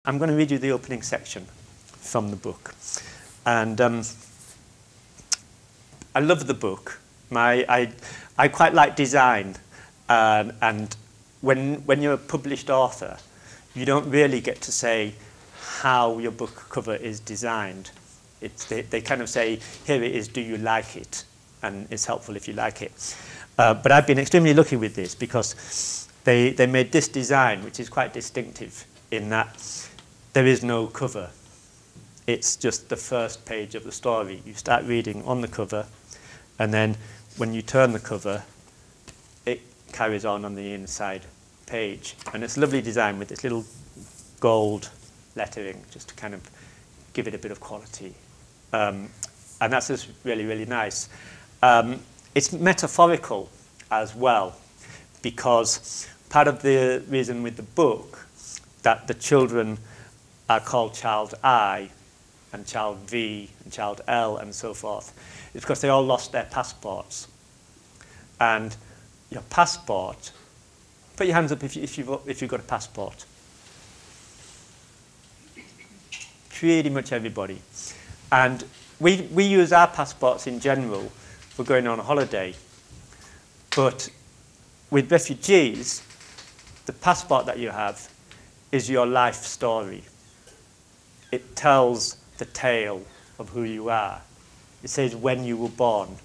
I'm going to read you the opening section from the book. And I love the book. I quite like design. And when you're a published author, you don't really get to say how your book cover is designed. They kind of say, here it is, do you like it? And it's helpful if you like it. But I've been extremely lucky with this because they made this design, which is quite distinctive in that there is no cover. It's just the first page of the story. You start reading on the cover, and then when you turn the cover, it carries on the inside page. And it's a lovely design with this little gold lettering, just to kind of give it a bit of quality. And that's just really, really nice. It's metaphorical as well, because part of the reason with the book that the children are called Child I and Child V and Child L and so forth is because they all lost their passports. And your passport, put your hands up if you've got a passport. Pretty much everybody. And we use our passports in general for going on a holiday. But with refugees, the passport that you have is your life story. It tells the tale of who you are. It says when you were born.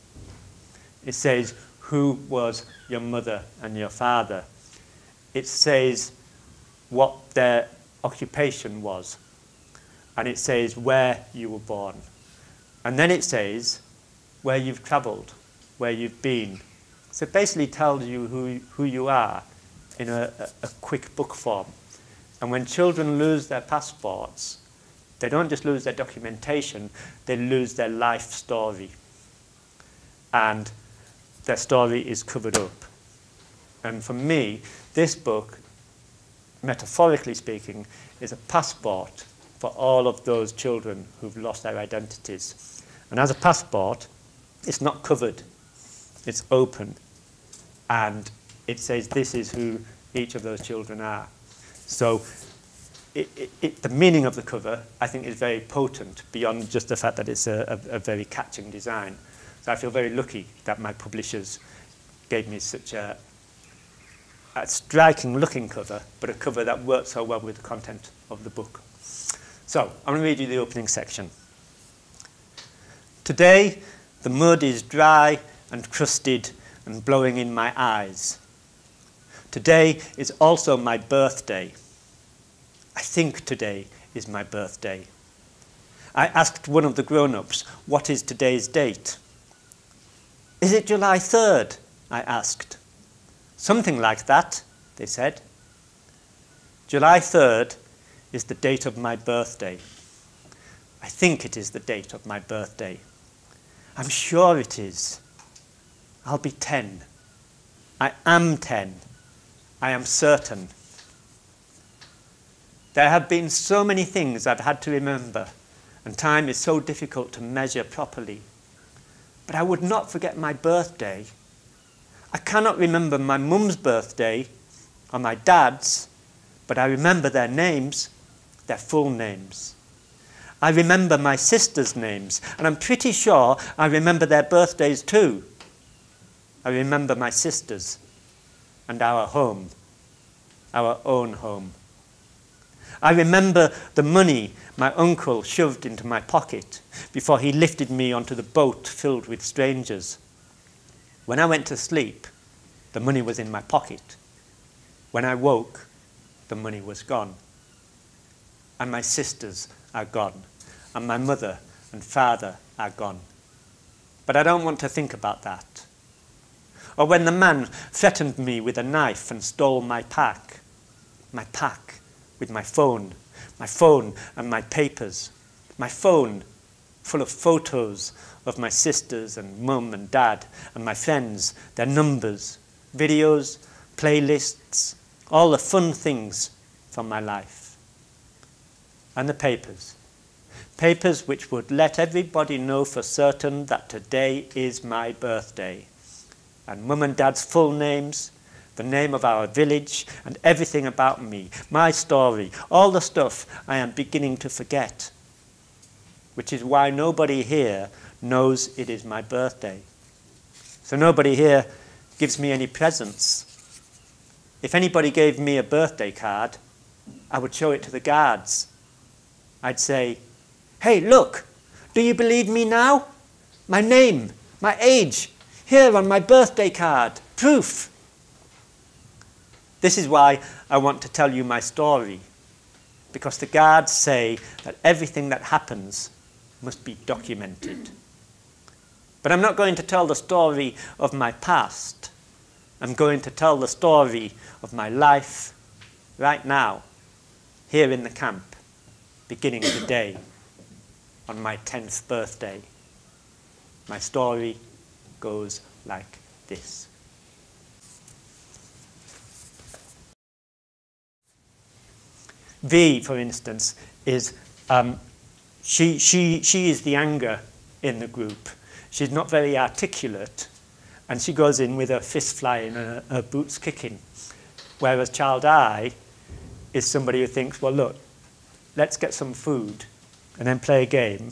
It says who was your mother and your father. It says what their occupation was. And it says where you were born. And then it says where you've travelled, where you've been. So it basically tells you who you are in a quick book form. And when children lose their passports, they don't just lose their documentation, they lose their life story. And their story is covered up. And for me, this book, metaphorically speaking, is a passport for all of those children who've lost their identities. And as a passport, it's not covered, it's open. And it says this is who each of those children are. So the meaning of the cover, I think, is very potent beyond just the fact that it's a very catching design. So I feel very lucky that my publishers gave me such a striking-looking cover, but a cover that works so well with the content of the book. So I'm going to read you the opening section. Today, the mud is dry and crusted and blowing in my eyes. Today is also my birthday. I think today is my birthday. I asked one of the grown-ups, what is today's date? Is it July 3rd? I asked. Something like that, they said. July 3rd is the date of my birthday. I think it is the date of my birthday. I'm sure it is. I'll be 10. I am 10. I am certain. There have been so many things I've had to remember, and time is so difficult to measure properly. But I would not forget my birthday. I cannot remember my mum's birthday or my dad's, but I remember their names, their full names. I remember my sisters' names, and I'm pretty sure I remember their birthdays too. I remember my sisters and our home, our own home. I remember the money my uncle shoved into my pocket before he lifted me onto the boat filled with strangers. When I went to sleep, the money was in my pocket. When I woke, the money was gone. And my sisters are gone, and my mother and father are gone. But I don't want to think about that. Or when the man threatened me with a knife and stole my pack with my phone and my papers, my phone full of photos of my sisters and mum and dad and my friends, their numbers, videos, playlists, all the fun things from my life. And the papers which would let everybody know for certain that today is my birthday. And mum and dad's full names, the name of our village, and everything about me, my story, all the stuff I am beginning to forget, which is why nobody here knows it is my birthday. So nobody here gives me any presents. If anybody gave me a birthday card, I would show it to the guards. I'd say, "Hey, look, do you believe me now? My name, my age, here on my birthday card, proof." This is why I want to tell you my story, because the guards say that everything that happens must be documented. But I'm not going to tell the story of my past. I'm going to tell the story of my life right now, here in the camp, beginning today, on my 10th birthday. My story goes like this. V, for instance, is she is the anger in the group. She's not very articulate, and she goes in with her fists flying and her boots kicking. Whereas child I is somebody who thinks, well, look, let's get some food and then play a game,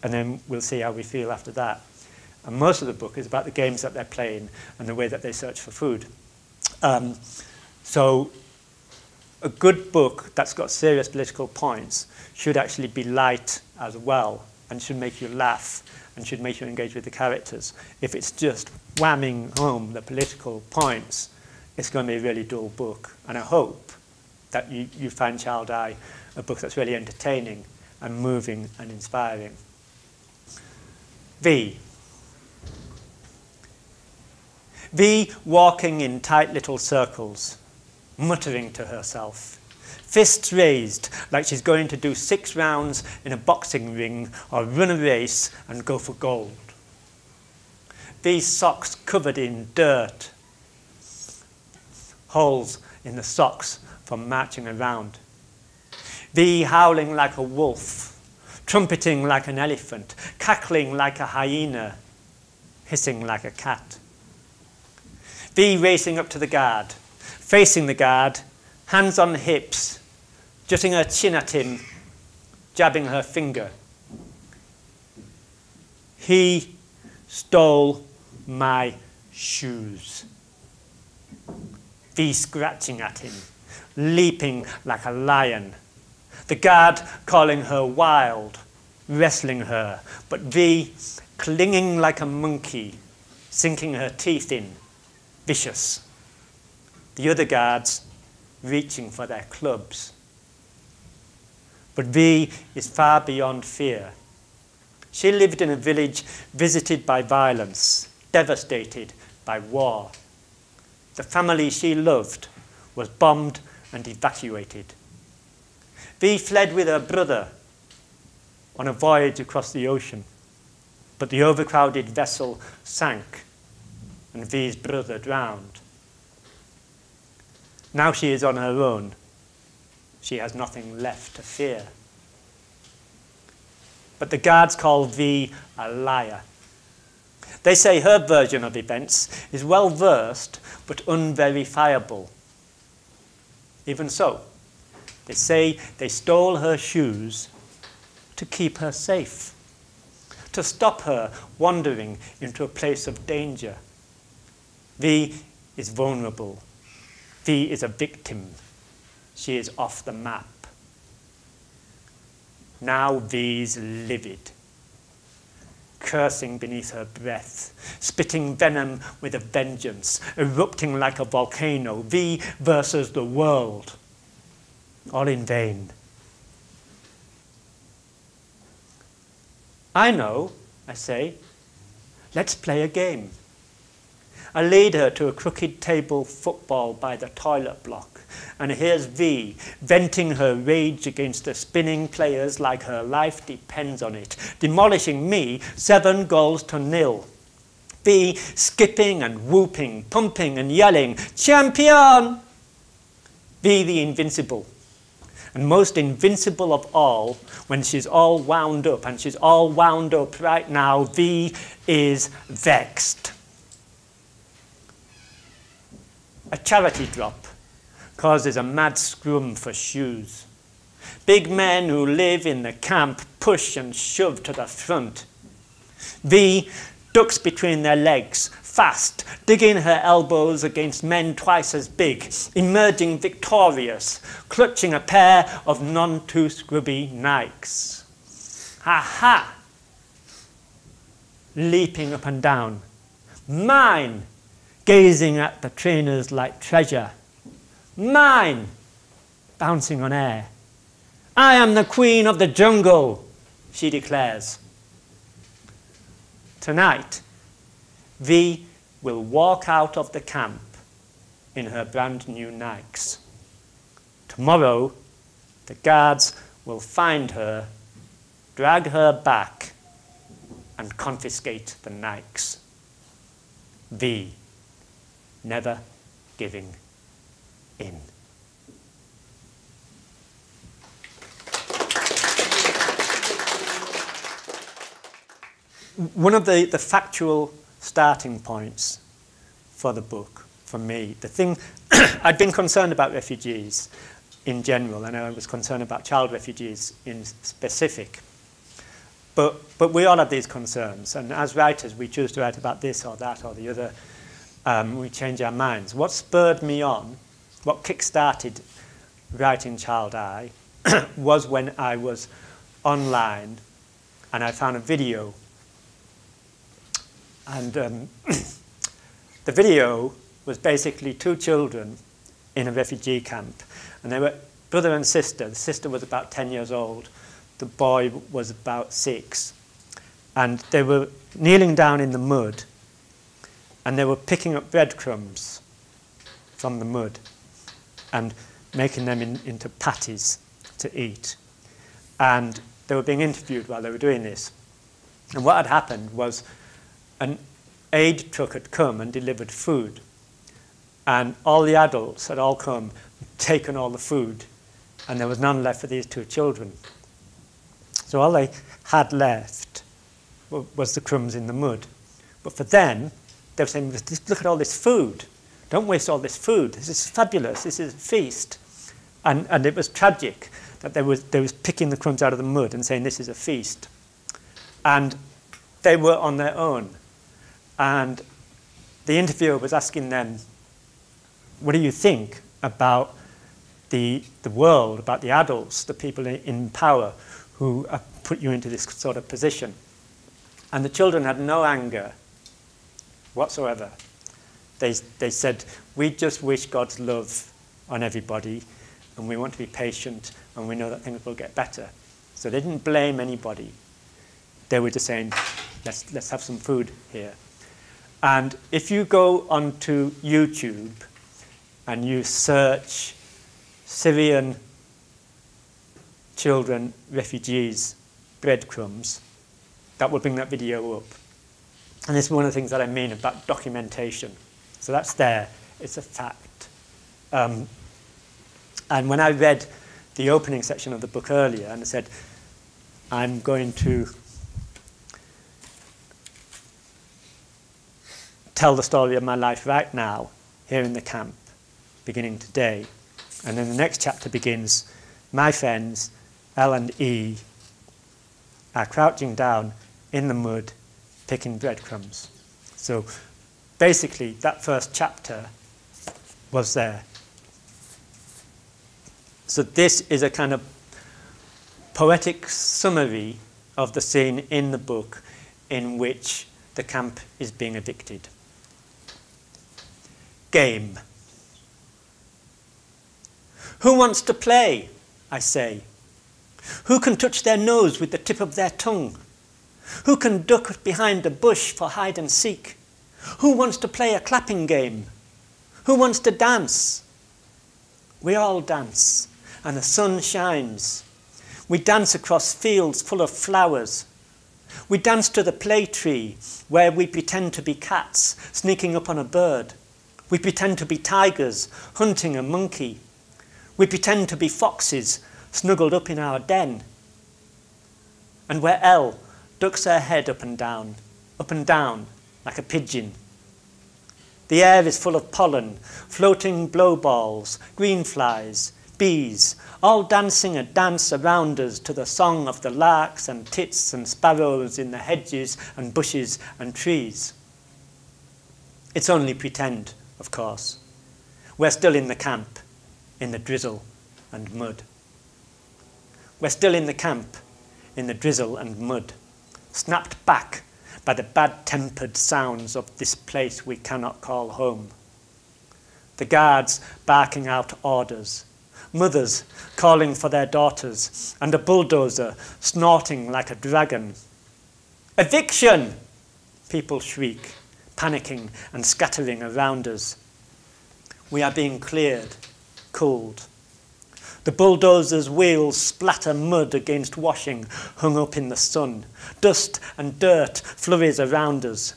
and then we'll see how we feel after that. And most of the book is about the games that they're playing and the way that they search for food. So a good book that's got serious political points should actually be light as well, and should make you laugh and should make you engage with the characters. If it's just whamming home the political points, it's going to be a really dull book. And I hope that you find Child I a book that's really entertaining and moving and inspiring. V. V walking in tight little circles, muttering to herself, fists raised like she's going to do 6 rounds in a boxing ring or run a race and go for gold. These socks covered in dirt, holes in the socks from marching around. V howling like a wolf, trumpeting like an elephant, cackling like a hyena, hissing like a cat. V racing up to the guard, facing the guard, hands on the hips, jutting her chin at him, jabbing her finger. He stole my shoes. V scratching at him, leaping like a lion. The guard calling her wild, wrestling her, but V clinging like a monkey, sinking her teeth in, vicious. The other guards reaching for their clubs. But V is far beyond fear. She lived in a village visited by violence, devastated by war. The family she loved was bombed and evacuated. V fled with her brother on a voyage across the ocean, but the overcrowded vessel sank and V's brother drowned. Now she is on her own. She has nothing left to fear. But the guards call V a liar. They say her version of events is well-versed but unverifiable. Even so, they say they stole her shoes to keep her safe, to stop her wandering into a place of danger. V is vulnerable. V is a victim. She is off the map. Now V's livid, cursing beneath her breath, spitting venom with a vengeance, erupting like a volcano. V versus the world. All in vain. I know, I say. Let's play a game. I lead her to a crooked table football by the toilet block, and here's V venting her rage against the spinning players like her life depends on it, demolishing me 7-0. V skipping and whooping, pumping and yelling, "Champion!" V the invincible, and most invincible of all, when she's all wound up, and she's all wound up right now, V is vexed. A charity drop causes a mad scrum for shoes. Big men who live in the camp push and shove to the front. V ducks between their legs, fast, digging her elbows against men twice as big, emerging victorious, clutching a pair of none-too-scrubby Nikes. Ha-ha! Leaping up and down. Mine! Gazing at the trainers like treasure. Mine! Bouncing on air. I am the queen of the jungle, she declares. Tonight, V will walk out of the camp in her brand new Nikes. Tomorrow, the guards will find her, drag her back, and confiscate the Nikes. V, never giving in. One of the factual starting points for the book, for me, the thing, I'd been concerned about refugees in general, and I was concerned about child refugees in specific. But we all have these concerns, and as writers, we choose to write about this or that or the other. We change our minds. What spurred me on, what kick-started writing Child Eye, was when I was online and I found a video. And the video was basically two children in a refugee camp. And they were brother and sister. The sister was about 10 years old. The boy was about 6. And they were kneeling down in the mud. And they were picking up breadcrumbs from the mud and making them into patties to eat. And they were being interviewed while they were doing this. And what had happened was an aid truck had come and delivered food. And all the adults had all come, taken all the food, and there was none left for these two children. So all they had left was the crumbs in the mud. But for them, they were saying, look at all this food. Don't waste all this food. This is fabulous. This is a feast. And it was tragic that they was picking the crumbs out of the mud and saying, this is a feast. And they were on their own. And the interviewer was asking them, what do you think about the world, about the adults, the people in power who have put you into this sort of position? And the children had no anger whatsoever. They said, we just wish God's love on everybody, and we want to be patient, and we know that things will get better. So they didn't blame anybody. They were just saying, let's have some food here. And if you go onto YouTube and you search Syrian children, refugees, breadcrumbs, that will bring that video up. And this is one of the things that I mean about documentation. So that's there. It's a fact. And when I read the opening section of the book earlier and I said, I'm going to tell the story of my life right now, here in the camp, beginning today. And then the next chapter begins, my friends, L and E, are crouching down in the mud, picking breadcrumbs. So basically, that first chapter was there. So this is a kind of poetic summary of the scene in the book in which the camp is being evicted. Game. Who wants to play? I say. Who can touch their nose with the tip of their tongue? Who can duck behind a bush for hide and seek? Who wants to play a clapping game? Who wants to dance? We all dance, and the sun shines. We dance across fields full of flowers. We dance to the play tree, where we pretend to be cats, sneaking up on a bird. We pretend to be tigers, hunting a monkey. We pretend to be foxes, snuggled up in our den. And where L ducks her head up and down, like a pigeon. The air is full of pollen, floating blowballs, green flies, bees, all dancing a dance around us to the song of the larks and tits and sparrows in the hedges and bushes and trees. It's only pretend, of course. We're still in the camp, in the drizzle and mud. We're still in the camp, in the drizzle and mud, snapped back by the bad-tempered sounds of this place we cannot call home. The guards barking out orders, mothers calling for their daughters, and a bulldozer snorting like a dragon. Eviction! People shriek, panicking and scattering around us. We are being cleared, cooled. The bulldozer's wheels splatter mud against washing hung up in the sun. Dust and dirt flurries around us.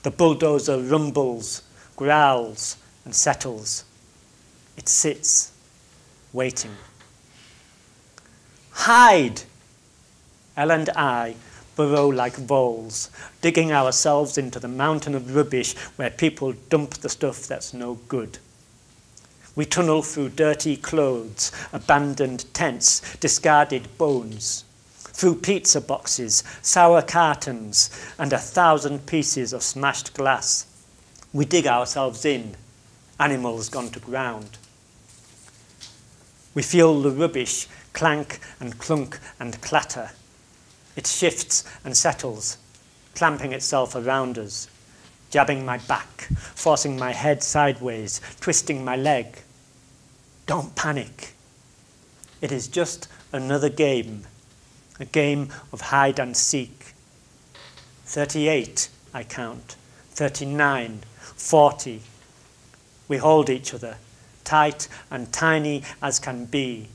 The bulldozer rumbles, growls, and settles. It sits, waiting. Hide! Elle and I burrow like voles, digging ourselves into the mountain of rubbish where people dump the stuff that's no good. We tunnel through dirty clothes, abandoned tents, discarded bones, through pizza boxes, sour cartons, and 1,000 pieces of smashed glass. We dig ourselves in, animals gone to ground. We feel the rubbish clank and clunk and clatter. It shifts and settles, clamping itself around us, jabbing my back, forcing my head sideways, twisting my leg. Don't panic. It is just another game, a game of hide and seek. 38, I count, 39, 40. We hold each other, tight and tiny as can be,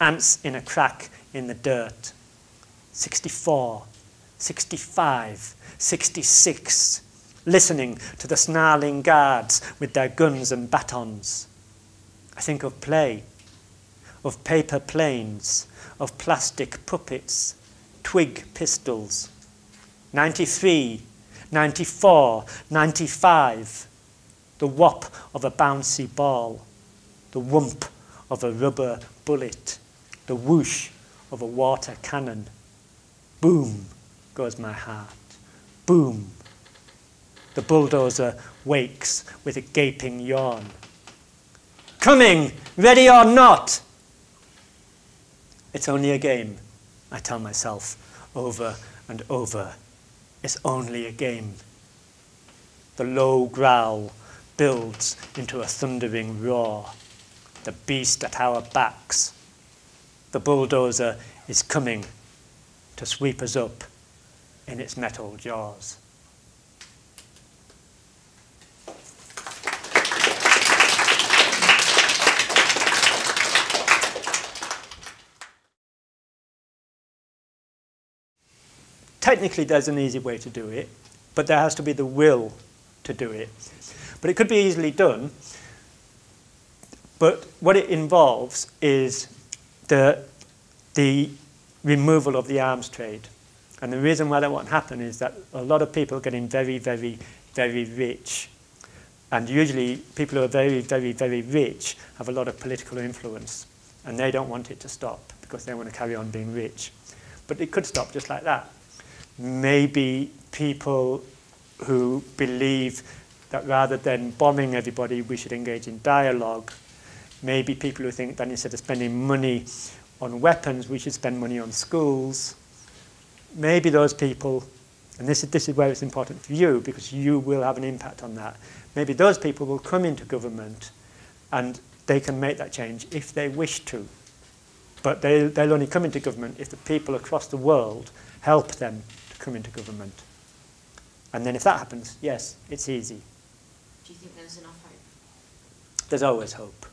ants in a crack in the dirt. 64, 65, 66, listening to the snarling guards with their guns and batons. I think of play, of paper planes, of plastic puppets, twig pistols. 93, 94, 95, the whop of a bouncy ball, the whump of a rubber bullet, the whoosh of a water cannon. Boom goes my heart, boom. The bulldozer wakes with a gaping yawn. Coming, ready or not. It's only a game, I tell myself over and over. It's only a game. The low growl builds into a thundering roar. The beast at our backs. The bulldozer is coming to sweep us up in its metal jaws. Technically, there's an easy way to do it, but there has to be the will to do it. But it could be easily done. But what it involves is the removal of the arms trade. And the reason why that won't happen is that a lot of people are getting very, very, very rich. And usually people who are very, very, very rich have a lot of political influence. And they don't want it to stop because they want to carry on being rich. But it could stop just like that. Maybe people who believe that rather than bombing everybody, we should engage in dialogue. Maybe people who think that instead of spending money on weapons, we should spend money on schools. Maybe those people, and this is where it's important for you, because you will have an impact on that. Maybe those people will come into government and they can make that change if they wish to. But they'll only come into government if the people across the world help them to come into government. And then if that happens, yes, it's easy. Do you think there's enough hope? There's always hope.